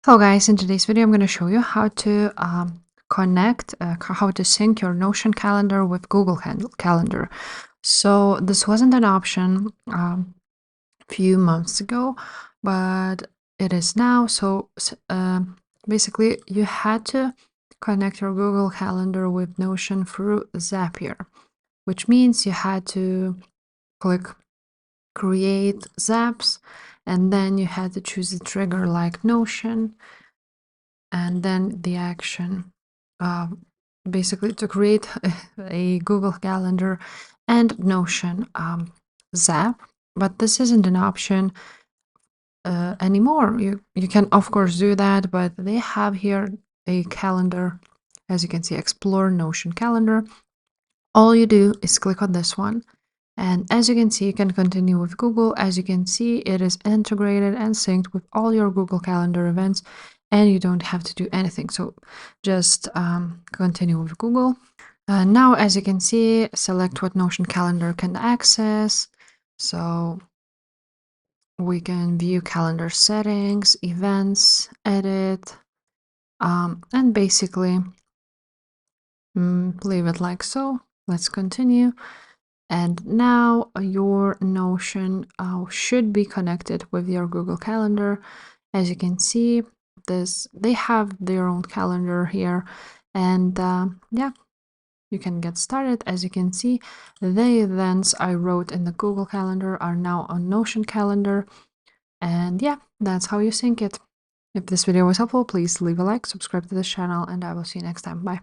Hello guys, in today's video I'm going to show you how to how to sync your Notion calendar with Google Calendar. So this wasn't an option a few months ago, but it is now. So basically you had to connect your Google Calendar with Notion through Zapier, which means you had to click create zaps, and then you had to choose a trigger like Notion, and then the action, uh, basically to create a Google Calendar and Notion Zap. But this isn't an option anymore. You can of course do that, but they have here a calendar, as you can see, Explore Notion Calendar. All you do is click on this one, and as you can see, you can continue with Google. As you can see, it is integrated and synced with all your Google Calendar events, and you don't have to do anything. So just continue with Google. Now, as you can see, select what Notion calendar can access. So we can view calendar settings, events, edit, and basically leave it like so. Let's continue. And now your Notion should be connected with your Google Calendar. As you can see, they have their own calendar here, and yeah, you can get started. As you can see, the events I wrote in the Google Calendar are now on Notion Calendar, and yeah, that's how you sync it. If this video was helpful, please leave a like, subscribe to this channel, and I will see you next time. Bye.